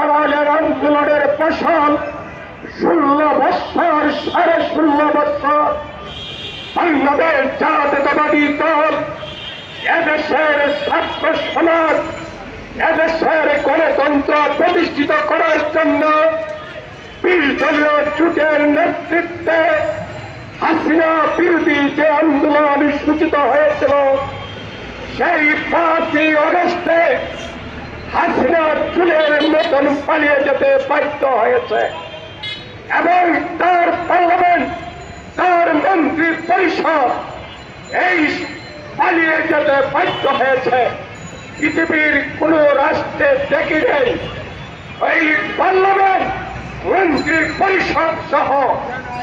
ছাত্রদলের আন্দোলনের ফসল 16 বছর 16.5 বছর বাংলাদেশ জাতীয়তাবাদী দল এদেশের ছাত্র সমাজ এদেশের গণতন্ত্র প্রতিষ্ঠিত করার জন্য 20 দলীয় জোটের নেতৃত্বে হাসিনা বিরোধী যে আন্দোলন সূচিত হয়েছিল সেই 5ই আগস্টে হাসিনা চুলের মতন পালিয়ে যেতে বাধ্য হয়েছে এবং তার পার্লামেন্ট তার মন্ত্রী পরিষদ এই পালিয়ে যেতে বাধ্য হয়েছে। পৃথিবীর কোন রাষ্ট্রে দেখি নেই এই পার্লামেন্ট মন্ত্রী পরিষদ সহ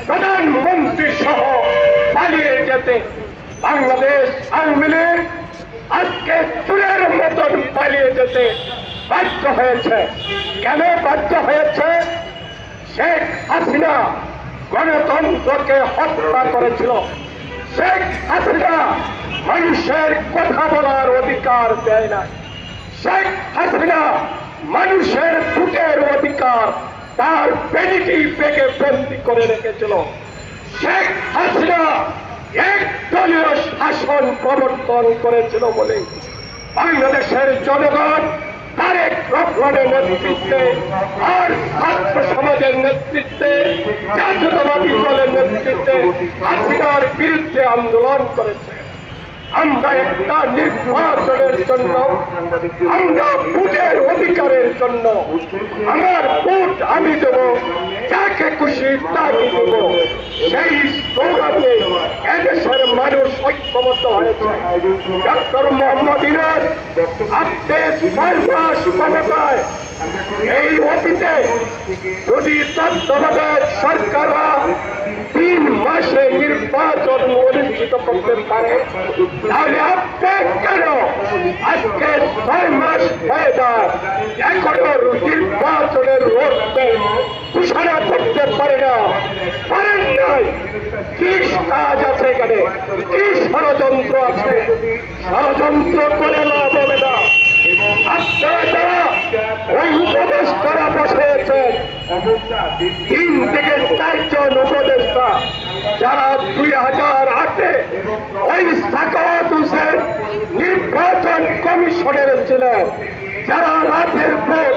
প্রধানমন্ত্রী সহ পালিয়ে যেতে বাংলাদেশ আওয়ামী লীগ আজকে চুলের মতন পালিয়ে যেতে বাধ্য হয়েছে। কেন বাধ্য হয়েছে? শেখ হাসিনা গণতন্ত্রকে হত্যা করেছিল। শেখ হাসিনা মানুষের কথা বলার অধিকার দেয় না। শেখ হাসিনা মানুষের ভোটের অধিকার তার পেনিটি পেকে বন্দী করে রেখেছিল। শেখ হাসিনা একদলীয় শাসন প্রবর্তন করেছিল বলে বাংলাদেশের জনগণ তারেক রহমানের নেতৃত্বে আর ছাত্র সমাজের নেতৃত্বে জাতীয়তাবাদী দলের নেতৃত্বে হাসিনার বিরুদ্ধে আন্দোলন করেছে। আমরা একটা নির্বাচনের জন্য আমরা ভোটের অধিকারের জন্য আমার ভোট আমি দেব, যাকে খুশি তাকে দেব, সেই স্লোগানে এদেশের মানুষ ঐক্যবদ্ধ হয়েছে। ডক্টর মোহাম্মদ ইউনূস আপনি 6 মাস ক্ষমতায় এই অতীতে যদি তত্ত্বাবধায়ক সরকাররা 3 মাসে নির্বাচন অনুষ্ঠিত করতে পারে তাহলে আপনি কেন আজকে 6 মাস হয়ে যায় এখনো নির্বাচনের রোডে ঘোষণা করতে পারে না? পারেন নাই। কি কাজ আছে এখানে? কি ষড়যন্ত্র আছে? ষড়যন্ত্র করে লাভ হবে না। আপনারা যারা ওই উপদেষ্টারা বসেছেন 3 থেকে 4 জন উপদেষ্টা যারা 2008-এ ওই সাখাওয়াত হোসেন নির্বাচন কমিশনের ছিলেন, যারা রাতের ভোট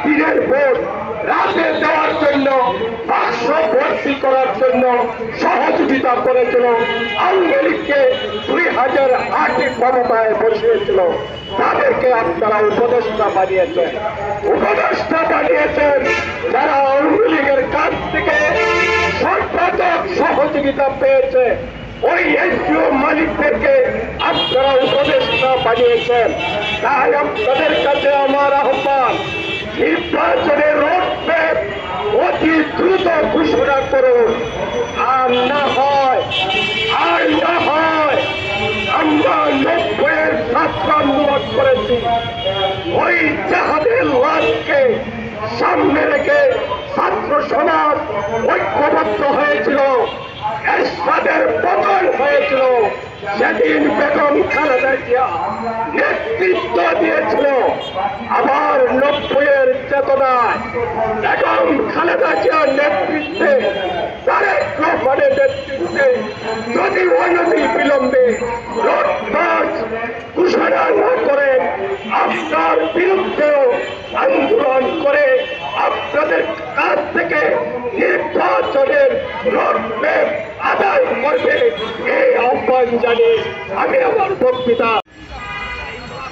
দিনের ভোট রাতে দেওয়ার জন্য বাক্স ভর্তি করার জন্য সহযোগিতা করেছিল, আওয়ামী লীগকে 2008-এ ক্ষমতায় বসিয়েছিল, তাদেরকে আপনারা উপদেষ্টা বানিয়েছেন। উপদেষ্টা বানিয়েছেন যারা আওয়ামী লীগের কাছ থেকে সর্বাধিক সহযোগিতা পেয়েছে, ওই এনজিও মালিকদেরকে আপনারা উপদেষ্টা বানিয়েছেন। তাই আপনাদের কাছে আমার আহ্বান, নির্বাচনের রোডম্যাপ অতি দ্রুত ঘোষণা করুন। আর না হয় আমরা 90-এর ছাত্র আন্দোলন করেছি, ওই জাহাদের লাশকে সামনে রেখে ছাত্র সমাজ ঐক্যবদ্ধ হয়েছিল, এরশাদের পতন হয়েছিল। সেদিন বেগম খালেদা জিয়া নেতৃত্ব দিয়েছিল। আবার 90-এর চেতনায় বেগম খালেদা জিয়ার নেতৃত্বে তারেক রহমানের নেতৃত্বে যদি অনতি বিলম্বে রোডমার্চ ঘোষণা না করেন আপনার বিরুদ্ধেও আন্দোলন করে আপনাদের কাছ থেকে নির্বাচনের রোডম্যাপ আদায় করবে এই আহ্বান জানিয়ে আমি আমার বক্তৃতা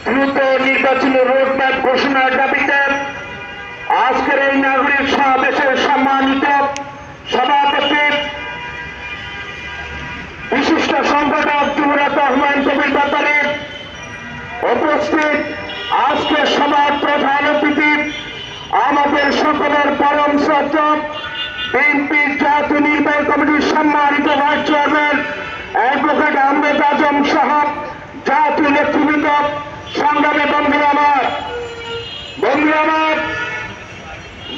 দ্রুত নির্বাচনের রোডম্যাপ ঘোষণার দাবিতে আজকের এই নাগরিক সমাবেশের সম্মানিত সভাপতি বিশিষ্ট সংগঠক জুমুরাত রহমান কবির ব্যাপারে উপস্থিত আজকের সভার প্রধান অতিথি আমাদের সকলের পরম শ্রদ্ধা বিএনপি জাতীয় নির্বাহী কমিটির সম্মানিত ভাইস চেয়ারম্যান অ্যাডভোকেট আহমেদ আজম সহ জাতীয় নেতৃবৃন্দ, সংগ্রামী বন্ধুরা আমার,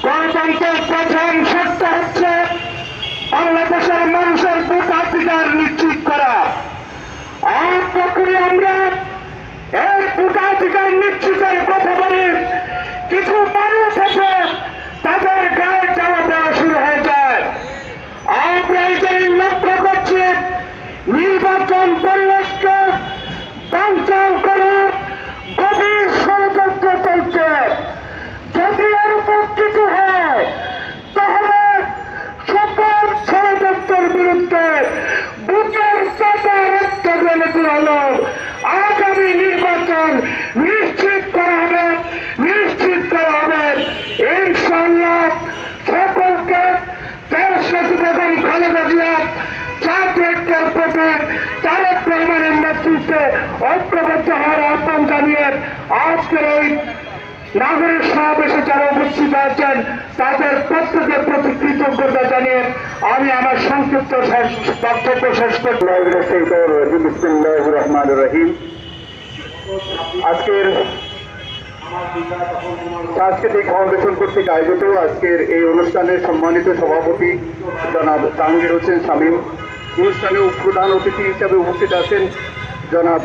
গণতন্ত্রের প্রধান শর্ত হচ্ছে বাংলাদেশের মানুষের ভোটাধিকার নিশ্চিত করা। আর প্রক্রিয়া আমরা এই ভোটাধিকার নিশ্চিতের কথা বলি, কিছু মানুষ আছে তাদের গায়ে চাওয়া দেওয়া শুরু হয়ে যায়। আমরা এটাই লক্ষ্য করছি নির্বাচন পরিবেশকে বাঞ্চাল করে গভীর ষড়যন্ত্র চলছে। যদি এর উপর কিছু হয় তাহলে সকল ষড়যন্ত্রের বিরুদ্ধে বুকের চাপা রক্ত জমিতে হলো আগামী নির্বাচন নিশ্চিত করা হবে, নিশ্চিত করা হবে। ইনশাআল্লাহ সকলকে দেশ বেগম খালেদা জিয়া জাতীয় প্রতি তারেক রহমানের নেতৃত্বে ঐক্যবদ্ধ হওয়ার আহ্বান জানিয়ে আজকের এই নাগরিক সমাবেশে যারা উপস্থিত আছেন তাদের প্রত্যেকের প্রতি কৃতজ্ঞতা জানিয়ে আমি আমার সংক্ষিপ্ত বক্তব্য শেষ করতে রহমান রহিম। আজকের সাংস্কৃতিক ফাউন্ডেশন কর্তৃক আয়োজিত আজকের এই অনুষ্ঠানের সম্মানিত সভাপতি জনাব জাহাঙ্গীর হোসেন শামীম, অনুষ্ঠানে প্রধান অতিথি হিসাবে উপস্থিত আছেন জনাব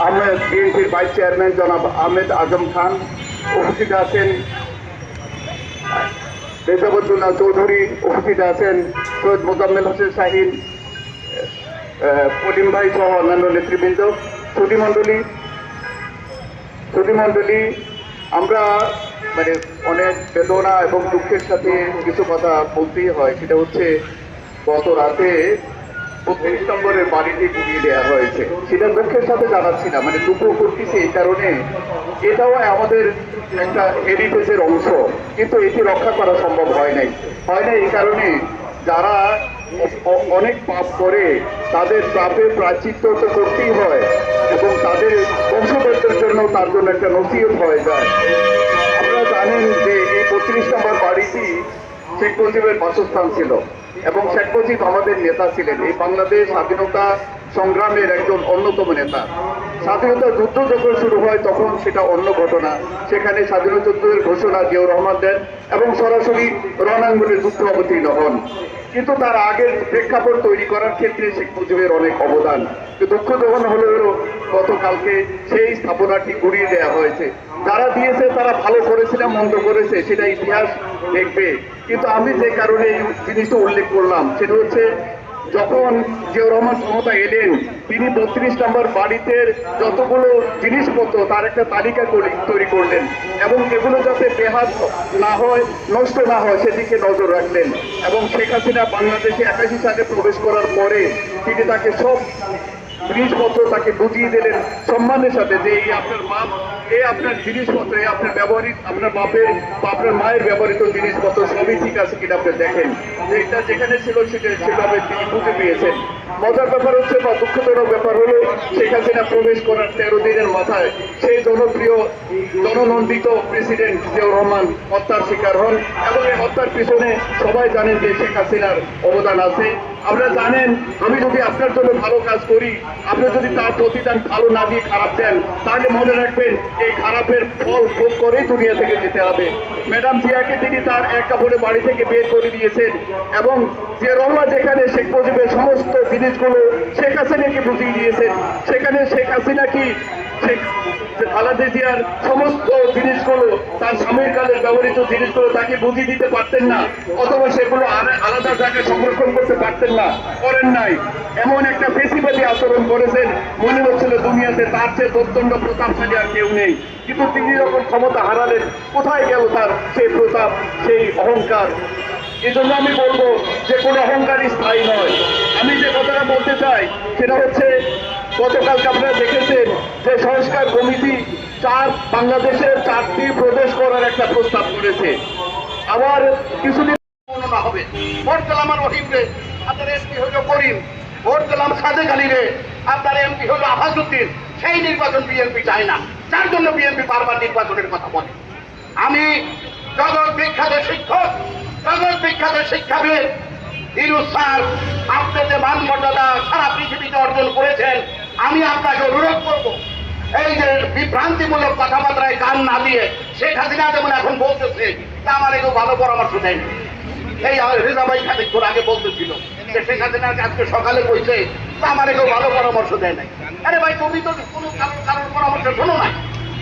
আহমেদ, বিএনপির ভাইস চেয়ারম্যান জনাব আহমেদ আজম খান, উপস্থিত আছেন রেজাবুদ্দৌলা চৌধুরী, উপস্থিত আছেন সৈয়দ মোজাম্মেল হোসেন শাহিন, কলিম ভাই সহ অন্যান্য নেতৃবৃন্দ, সুধীমণ্ডলী, আমরা মানে অনেক বেদনা এবং দুঃখের সাথে কিছু কথা বলতেই হয়। সেটা হচ্ছে গত রাতে 32 নম্বরের বাড়িতে গুলিয়ে দেওয়া হয়েছে। সেটা দুঃখের সাথে জানাচ্ছি না, মানে দুঃখ করতেছি এই কারণে এটাও আমাদের একটা হেরিটেজের অংশ, কিন্তু এটি রক্ষা করা সম্ভব হয় নাই এই কারণে যারা অনেক পাপ করে তাদের পাপের প্রায়শ্চিত্ত তো করতেই হয় এবং তাদের বংশধরদের জন্য তার জন্য একটা নসিহত হয়ে যায়। আপনারা জানেন যে এই 32 নম্বর বাড়িটি শেখ মুজিবের বাসস্থান ছিল এবং শেখ মুজিব আমাদের নেতা ছিলেন, এই বাংলাদেশ স্বাধীনতা সংগ্রামের একজন অন্যতম নেতা। স্বাধীনতা যুদ্ধ যখন শুরু হয় তখন সেটা অন্য ঘটনা, সেখানে স্বাধীনতা যুদ্ধের ঘোষণা জিয়াউর রহমান দেন এবং সরাসরি রণাঙ্গনে যুদ্ধ অবতীর্ণ হন। কিন্তু তার আগের প্রেক্ষাপট তৈরি করার ক্ষেত্রে শেখ মুজিবের অনেক অবদান। দুঃখ যখন হলেও গতকালকে সেই স্থাপনাটি গুড়িয়ে দেওয়া হয়েছে। যারা দিয়েছে তারা ভালো করেছে না মন্দ করেছে সেটা ইতিহাস দেখবে, কিন্তু আমি যে কারণে এই জিনিসটা উল্লেখ করলাম সেটা হচ্ছে যখন জিয়াউর রহমান ক্ষমতা এলেন তিনি 32 নম্বর বাড়িতে যতগুলো জিনিসপত্র তার একটা তালিকা তৈরি করলেন এবং এগুলো যাতে বেহাত না হয়, নষ্ট না হয় সেদিকে নজর রাখলেন। এবং শেখ হাসিনা বাংলাদেশে 81 সালে প্রবেশ করার পরে তিনি তাকে সব জিনিসপত্র তাকে বুঝিয়ে দিলেন সম্মানের সাথে যে এই আপনার বাপ, এই আপনার জিনিসপত্র, এই আপনার ব্যবহৃত, আপনার বাপের বা আপনার মায়ের ব্যবহৃত জিনিসপত্র সবই ঠিক আছে কিনা আপনি দেখেন, যে এটা যেখানে ছিল সেভাবে তিনি বুঝে পেয়েছেন। মজার ব্যাপার হচ্ছে বা দুঃখজনক ব্যাপার হলো শেখ হাসিনা প্রবেশ করার 13 দিনের মাথায় সেই জনপ্রিয় জননন্দিত প্রেসিডেন্ট জিয়াউর রহমান হত্যার শিকার হন এবং এই হত্যার পিছনে সবাই জানেন যে শেখ হাসিনার অবদান আছে। আপনারা জানেন আমি যদি আপনার জন্য ভালো কাজ করি, আপনি যদি তার প্রতিদান ভালো না দিয়ে খারাপ দেন, তাহলে মনে রাখবেন এই খারাপের ফল ভোগ করেই দুনিয়া থেকে যেতে হবে। ম্যাডাম জিয়াকে তিনি তার এক কাপড়ে বাড়ি থেকে বের করে দিয়েছেন এবং জিয়া রহমান যেখানে শেখ মুজিবের সমস্ত জিনিসগুলো শেখ হাসিনাকে বুঝিয়ে দিয়েছেন, সেখানে শেখ হাসিনা কি শেখ খালেদা জিয়ার সমস্ত জিনিসগুলো তার স্বামীর কালের ব্যবহৃত জিনিসগুলো তাকে বুঝিয়ে দিতে পারতেন না, অথবা সেগুলো আলাদা জায়গায় সংরক্ষণ করতে পারতেন না, করেন নাই। এমন একটা ফেসিবাদী আচরণ করেছেন মনে হচ্ছিল দুনিয়াতে তার চেয়ে প্রচন্ড প্রতাপশালী আর কেউ নেই। কিন্তু তিনি যখন ক্ষমতা হারালেন কোথায় গেল তার সেই প্রতাপ, সেই অহংকার? এই জন্য আমি বলবো যে কোনো অহংকারই স্থায়ী নয়। আমি যে কথাটা বলতে চাই সেটা হচ্ছে গতকালকে আপনারা দেখেছেন যে সংস্কার কমিটি বাংলাদেশের 4টি প্রদেশ করার একটা প্রস্তাব করেছে। আবার কিছুদিন না হবে ভোট দিলাম আমার রহিম রে, আপনার এমপি হইল করিম, ভোট দিলাম সাদেক আলী রে, আপনার এমপি হইল আফাজউদ্দিন। সেই নির্বাচন বিএনপি চায় না, যার জন্য বিএনপি বারবার নির্বাচনের কথা বলে। আমি জগৎ বিখ্যাত শিক্ষক, জগৎ বিখ্যাত শিক্ষাবিদ ইউনূস স্যার, আপনি যে মান মর্যাদা সারা পৃথিবীতে অর্জন করেছেন, আমি আপনাকে অনুরোধ করব এই যে বিভ্রান্তিমূলক কথাবার্তায় কান না দিয়ে শেখ হাসিনা যেমন এখন বলতেছে তা আমার এগুলো ভালো পরামর্শ দেয়নি। এই রেজা ভাই খানিকক্ষণ আগে বলতেছিল যে শেখ হাসিনা আজকে সকালে কইছে তা আমার এগুলো ভালো পরামর্শ দেয় নাই। আরে ভাই তুমি তো কোনো কারোর পরামর্শ শোনো না,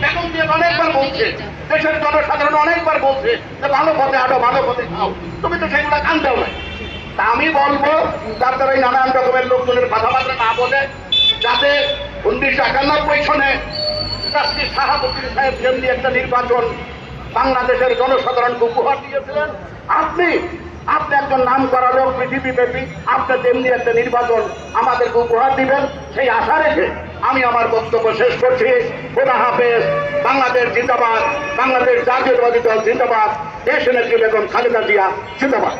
বেগম জিয়া অনেকবার বলছে, দেশের জনসাধারণ অনেকবার বলছে যে ভালো পথে আটো, ভালো পথে খাও, তুমি তো সেগুলো কানতেও না। তা আমি বলবো তার দ্বারা এই নানান রকমের লোকজনের কথাবার্তা না বলে, যাতে 1991 সনে জাস্টিস শাহাবুদ্দিন সাহেব যেমনি একটা নির্বাচন বাংলাদেশের জনসাধারণকে উপহার দিয়েছিলেন, আপনি একজন নাম করা লোক পৃথিবীব্যাপী, আপনি তেমনি একটা নির্বাচন আমাদেরকে উপহার দিবেন, সেই আশা রেখে আমি আমার বক্তব্য শেষ করছি। খোদা হাফেজ। বাংলাদেশ জিন্দাবাদ, বাংলাদেশ জাতীয়তাবাদী দল জিন্দাবাদ, দেশ নেত্রী বেগম খালেদা জিয়া জিন্দাবাদ।